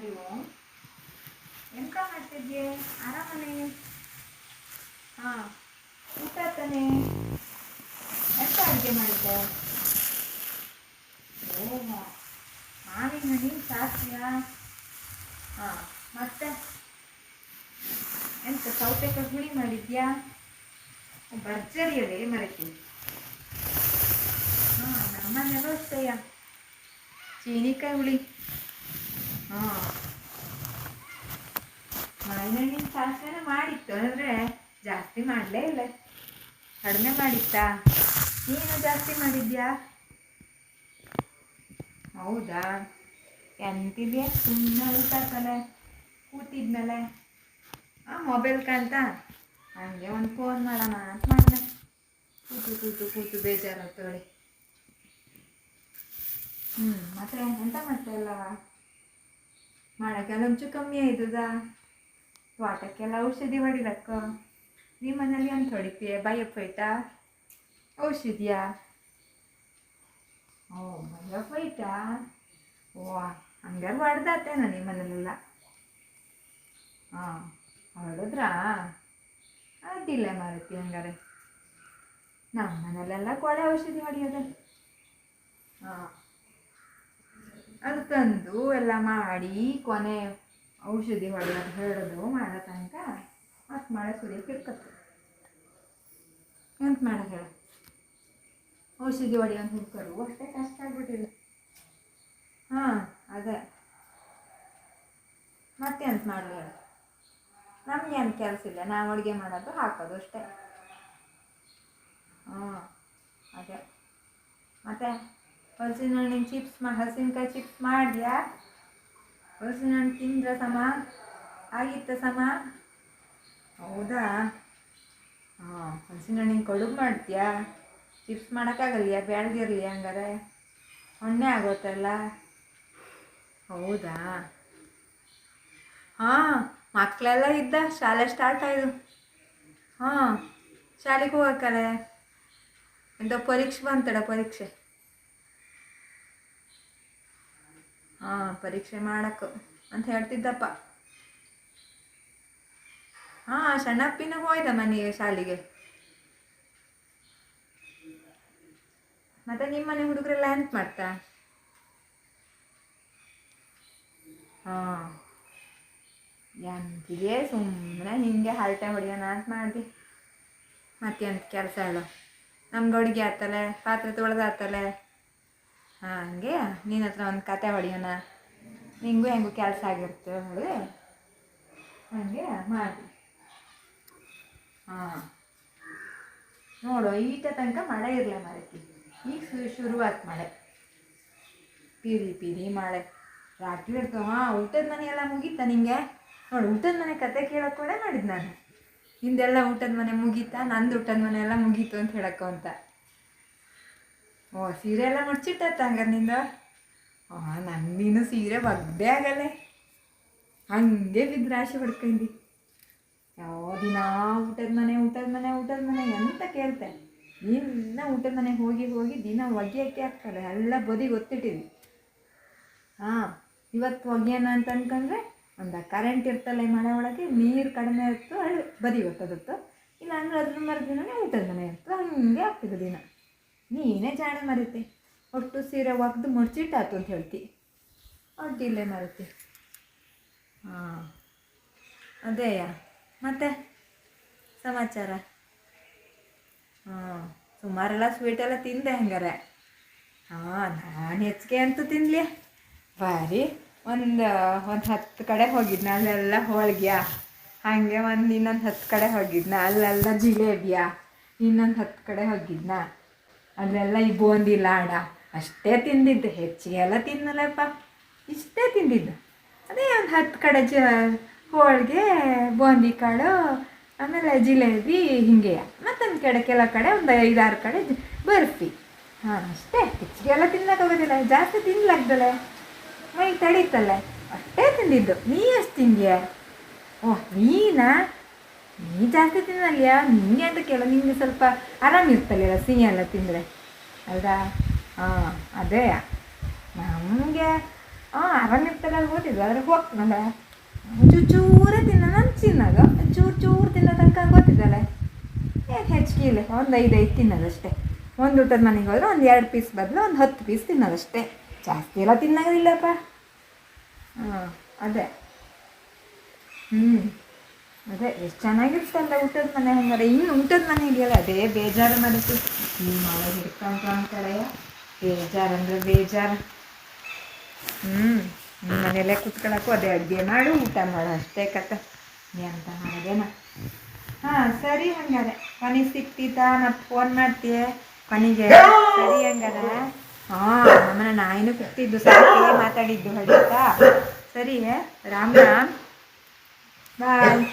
Hello, ಎಂತ ಮಾಡ್ತಿದ್ಯೆ? ಆರಾಮನೇ? ಹಾಂ, ಊಟ ತಾನೆ? ಎಂತ ಅಡುಗೆ ಮಾಡಿದ್ದೆ? ಓ, ಮಾವಿನ ಹಣ್ಣಿನ ಸಾಸಿವೆಯ? ಹಾಂ, ಮತ್ತೆ ಎಂತ ಸೌತೆಕಾಯಿ ಹುಳಿ ಮಾಡಿದ್ಯಾ? ಭರ್ಜರಿಯಲ್ಲೇ ಮರಿತೀನಿ. ಹಾಂ, ನಮ್ಮನೆಯಲ್ಲೂ ಅಷ್ಟೇಯ, ಚೀನಿಕಾಯಿ ಹುಳಿ. ಹಾಂ, ಮಾವಿನ ಹಣ್ಣಿನ ಸಾಸಿವೆನ ಮಾಡಿತ್ತು, ಅಂದರೆ ಜಾಸ್ತಿ ಮಾಡಲೇ ಇಲ್ಲ, ಕಡಿಮೆ ಮಾಡಿತ್ತಾ? ನೀನು ಜಾಸ್ತಿ ಮಾಡಿದ್ಯಾ? ಹೌದಾ? ಎಂತಿದೆಯಾ ಸುಮ್ಮನೆ ಊಟ ತಲೆ ಕೂತಿದ್ಮೇಲೆ ಮೊಬೈಲ್ ಕಾಣ್ತಾ ಹಂಗೆ ಒಂದು ಫೋನ್ ಮಾಡೋಣ ಅಂತ ಮಾಡಿದೆ. ಕೂತು ಕೂತು ಕೂತು ಬೇಜಾರಾಗ್ತೇಳಿ. ಮತ್ತೆ ಎಂತ ಮಾಡ್ತಾಯಿಲ್ಲ, ಮಾಡೋಕ್ಕೆಲ್ಲ ಒಂಚೂರು ಕಮ್ಮಿ ಆಯ್ತದ, ತೋಟಕ್ಕೆಲ್ಲ ಔಷಧಿ ಹೊಡಿಲಕ್ಕ. ನಿಮ್ಮ ಮನೇಲಿ ಅಂತ ಹೊಡಿತೀಯ? ಬಯೋಫೈಟಾ ಔಷಧಿಯಾ? ಓ, ಬಯೋಫೈಟಾ? ಓ, ಹಂಗಾರು ಹೊಡೆದಾತೇನ ನಿಮ್ಮ ಮನೇಲೆಲ್ಲ? ಹಾಂ, ಹೊಡೆದ್ರಾ? ಅಡ್ಡಿಲ್ಲ ಮಾರತಿ. ಹಂಗಾರೆ ನಮ್ಮ ಮನೇಲೆಲ್ಲ ಕೊಳೆ ಔಷಧಿ ಹೊಡೆಯೋದು. ಹಾಂ, ಅದು ತಂದು ಎಲ್ಲ ಮಾಡಿ ಕೊನೆ ಔಷಧಿ ಹೊಡೆಯೋದು ಹೇಳೋದು ಮಾಡೋ ತನಕ ಮತ್ತೆ ಮಳೆ ಸುರಿಯೋಕೆ ಇರ್ಕತ್ತು. ಎಂತ ಮಾಡೋದು ಹೇಳ? ಔಷಧಿ ಹೊಡೆಯೋದು ಹುಡ್ಕರು ಅಷ್ಟೇ ಕಷ್ಟ ಆಗ್ಬಿಟ್ಟಿದೆ. ಹಾಂ, ಅದೇ ಮತ್ತೆ ಎಂತ ಮಾಡಲಿ ಹೇಳ? ನಮಗೇನು ಕೆಲಸ ಇಲ್ಲ, ನಾವು ಅಡುಗೆ ಮಾಡೋದು ಹಾಕೋದು ಅಷ್ಟೇ. ಹಾಂ, ಅದೇ ಮತ್ತೆ ಹಲಸಿನ ಹಣ್ಣಿನ ಚಿಪ್ಸ್ ಹಲಸಿನಕಾಯಿ ಚಿಪ್ಸ್ ಮಾಡಿದ್ಯಾ? ಹಲಸಿನ ಹಣ್ಣು ತಿಂದ್ರೆ ಸಮ ಆಗಿತ್ತ ಸಮ? ಹೌದಾ? ಹಾಂ, ಹಲಸಿನ ಹಣ್ಣಿನ ಕಡುಬು ಮಾಡ್ತೀಯಾ? ಚಿಪ್ಸ್ ಮಾಡೋಕ್ಕಾಗಲ್ಯಾ? ಬೆಳೆದಿರಲಿ ಹಂಗಾರೆ ಹೊಣ್ಣೆ ಆಗೋತ್ತಲ್ಲ. ಹೌದಾ? ಹಾಂ, ಮಕ್ಕಳೆಲ್ಲ ಇದ್ದ ಶಾಲೆ ಸ್ಟಾರ್ಟ್ ಆಯಿತು. ಹಾಂ, ಶಾಲೆಗೆ ಹೋಗಕ್ಕಲ್ಲ. ಎಂತ ಪರೀಕ್ಷೆ ಬಂತಡ, ಪರೀಕ್ಷೆ. ಹಾಂ, ಪರೀಕ್ಷೆ ಮಾಡಕ್ಕೆ ಅಂತ ಹೇಳ್ತಿದ್ದಪ್ಪ. ಹಾಂ, ಸಣ್ಣಪ್ಪಿನ ಹೋಯ್ದ ಮನೆಗೆ ಶಾಲೆಗೆ. ಮತ್ತೆ ನಿಮ್ಮ ಮನೆ ಹುಡುಗರೆಲ್ಲ ಎಂತ ಮಾಡ್ತಾ? ಹಾಂ, ಎಂತಿಗೆ ಸುಮ್ಮನೆ ಹಿಂಗೆ ಹರಟೆ ಹೊಡಿಯೋಣ ಅಂತ ಮಾಡ್ದು. ಮತ್ತೆಂತ ಕೆಲಸ ಹೇಳು? ನಮ್ಗೆ ಅಡುಗೆ ಆತಲೆ, ಪಾತ್ರೆ ತೊಳೆದಾತಲೆ. ಹಾಂ, ಹಂಗೆ ನಿನ್ನ ಹತ್ರ ಒಂದು ಕತೆ ಹೊಡಿಯೋಣ, ನಿಂಗೂ ಹೆಂಗೂ ಕೆಲಸ ಆಗಿರುತ್ತೆ ಹೇಳಿ ಹಂಗೆ ಮಾಡಿ. ಹಾಂ, ನೋಡು ಈಟ ತನಕ ಮಳೆ ಇರಲ್ಲ ಮಾರೈತಿ. ಈಗ ಶುರುವಾತು ಮಳೆ, ಪೀರಿ ಪೀರಿ ಮಳೆ ರಾತ್ರಿ ಇರ್ತವೆ. ಹಾಂ, ಊಟದ ಮನೆ ಎಲ್ಲ ಮುಗೀತಾ ನಿಂಗೆ? ನೋಡು, ಊಟದ ಮನೆ ಕತೆ ಕೇಳೋಕೆ ಕೂಡ ಮಾಡಿದ್ದು ನಾನು. ನಿಂದೆಲ್ಲ ಊಟದ ಮನೆ ಮುಗೀತಾ? ನಂದು ಊಟದ ಮನೆ ಎಲ್ಲ ಮುಗೀತು ಅಂತ ಹೇಳಕ್ಕೋ ಅಂತ. ಓ, ಸೀರೆ ಎಲ್ಲ ಮುಡ್ಚಿಟ್ಟಾಯ್ತ ಹಂಗಾರೆ ನಿಂದು? ಹಾಂ, ನಂದಿನ ಸೀರೆ ಒಗ್ದೇ ಆಗಲ್ಲೇ, ಹಂಗೆ ಬಿದ್ದು ರಾಶಿ ಹೊಡ್ಕೊಂಡು ಯಾವ ದಿನ ಊಟದ ಮನೆ ಊಟದ ಮನೆ ಊಟದ ಮನೆ ಎಂತ ಕೇಳ್ತೆ. ದಿನ ಊಟದ ಮನೆಗೆ ಹೋಗಿ ಹೋಗಿ ದಿನ ಒಗೆಯೋಕ್ಕೆ ಆಗ್ತದೆ, ಎಲ್ಲ ಬದಿಗೆ ಒತ್ತಿಟ್ಟಿದ್ವಿ. ಹಾಂ, ಇವತ್ತು ಒಗೆಯೋಣ ಅಂತ ಅಂದ್ಕೊಂಡ್ರೆ ಒಂದು ಕರೆಂಟ್ ಇರ್ತಲ್ಲ ಈ ಮನೆ ಒಳಗೆ, ನೀರು ಕಡಿಮೆ ಇತ್ತು ಅಲ್ಲಿ ಬದಿಗೆ ಒತ್ತದಿತ್ತು, ಇಲ್ಲ ಅಂದ್ರೆ ಅದ್ರ ಮರುದಿನನೇ ಊಟದ ಮನೆ ಇತ್ತು, ಹಂಗೆ ಆಗ್ತಿದೆ ದಿನ. ನೀನೇ ಜಾಣೆ ಮರಿತಿ, ಒಟ್ಟು ಸೀರೆ ಒಗೆದು ಮುಡ್ಚಿಟ್ಟಾತು ಅಂತ ಹೇಳ್ತಿ. ಅಡ್ಡಿಲ್ಲೇ ಮರಿತಿ. ಹಾಂ, ಅದೇಯ. ಮತ್ತೆ ಸಮಾಚಾರ? ಹಾಂ, ಸುಮಾರೆಲ್ಲ ಸ್ವೀಟೆಲ್ಲ ತಿಂದೆ ಹಂಗಾರೆ? ಹಾಂ, ನಾನು ಹೆಚ್ಚಿಗೆ ಅಂತೂ ತಿನ್ನಲಿ, ಬಾರಿ ಒಂದು 10 ಕಡೆ ಹೋಗಿದ್ನ, ಅಲ್ಲೆಲ್ಲ ಹೋಳಿಗೆಯ. ಹಾಗೆ ಇನ್ನೊಂದು 10 ಕಡೆ ಹೋಗಿದ್ನ, ಅಲ್ಲೆಲ್ಲ ಜಿಲೇಬಿಯ. ಇನ್ನೊಂದು 10 ಕಡೆ ಹೋಗಿದ್ನ, ಅಲ್ಲೆಲ್ಲ ಈ ಬೂಂದಿ ಲಾಡ. ಅಷ್ಟೇ ತಿಂದಿದ್ದು, ಹೆಚ್ಚಿಗೆ ಎಲ್ಲ ತಿನ್ನಲ್ಲಪ್ಪ, ಇಷ್ಟೇ ತಿಂದಿದ್ದು. ಅದೇ ಒಂದು 10 ಕಡೆ ಹೋಳಿಗೆ, ಬೂಂದಿ ಕಾಳು, ಆಮೇಲೆ ಜಿಲೇಬಿ ಹಿಂಗೆಯ. ಮತ್ತೊಂದು ಕೆಲವು ಕಡೆ ಒಂದು 5-6 ಕಡೆ ಬರ್ಫಿ. ಹಾಂ, ಅಷ್ಟೇ, ಹೆಚ್ಚಿಗೆ ಎಲ್ಲ ತಿನ್ನೋಕ್ಕಾಗೋದಿಲ್ಲ, ಜಾಸ್ತಿ ತಿನ್ನಲಾಗ್ದಲೆ, ಮೈ ತಡೀತಲ್ಲೇ, ಅಷ್ಟೇ ತಿಂದಿದ್ದು. ನೀ ಎಷ್ಟು ತಿಂದ್ಯಾ? ಓಹ್, ನೀ ಜಾಸ್ತಿ ತಿನ್ನಲ್ಯಾ? ನಿಂಗೆ ಅಂತ ಕೇಳೋ, ನಿಂಗೆ ಸ್ವಲ್ಪ ಆರಾಮಿರ್ತಲ್ಲ ಸಿಹಿ ಎಲ್ಲ ತಿಂದರೆ, ಹೌದಾ? ಹಾಂ, ಅದೇ ನಮಗೆ ಹಾಂ ಆರಾಮಿರ್ತಾರೆ ಅದು ಗೊತ್ತಿದ್ದು ಅದ್ರಾಗ ಹೋಗ್ತಾನಲ್ಲ ಚೂರೇ ತಿನ್ನ ನಾನು ತಿನ್ನೋದು ಚೂರು ತಿನ್ನೋ ತನಕ ಗೊತ್ತಿದ್ದಲ್ಲ ಏನು ಹೆಚ್ಚಿಗೆ ಇಲ್ಲ ಒಂದು 5 ತಿನ್ನೋದಷ್ಟೇ. ಒಂದು ಊಟದ ಮನೆಗೆ ಹೋದ್ರೆ ಒಂದು 2 ಪೀಸ್ ಬದಲು ಒಂದು 10 ಪೀಸ್ ತಿನ್ನೋದಷ್ಟೇ, ಜಾಸ್ತಿ ಎಲ್ಲ ತಿನ್ನೋದಿಲ್ಲಪ್ಪ. ಹಾಂ ಅದೇ ಅದೇ ಎಷ್ಟು ಚೆನ್ನಾಗಿರ್ತಲ್ಲ ಊಟದ ಮನೆ. ಹಂಗಾರೆ ಇನ್ನು ಊಟದ ಮನೆ ಇದೆಯಲ್ಲ ಅದೇ ಬೇಜಾರು ಮಾಡಿತ್ತು. ಈ ಮಳೆ ಹಿಡ್ಕೊಂತ ಅಂತಾಳೆಯ ಬೇಜಾರಂದ್ರೆ ಬೇಜಾರು. ನಿಮ್ಮ ಮನೆಯಲ್ಲೇ ಕುತ್ಕೊಳ್ಳೋಕ್ಕೂ ಅದೇ ಅಡುಗೆ ಮಾಡು ಊಟ ಮಾಡು ಅಷ್ಟೇ ಕತೆ, ಎಂತ ಮಾಡೋದೇನ. ಹಾಂ ಸರಿ, ಹಂಗಾರೆ ಕೊನೆಗೆ ಸಿಕ್ತೀತಾ ಮತ್ತು ಫೋನ್ ಮಾಡ್ತೀಯ ಕೊನೆಗೆ. ಸರಿ ಹಂಗಾರೆ. ಹಾಂ ನಮ್ಮನೆ ನಾಯಿನೂ ಕೂತಿದ್ದು ಸಾಕೇ ಮಾತಾಡಿದ್ದು ಹೊಡಿತಾ. ಸರಿ ರಾಮ್ ರಾಮ್, ಬಾಯ್.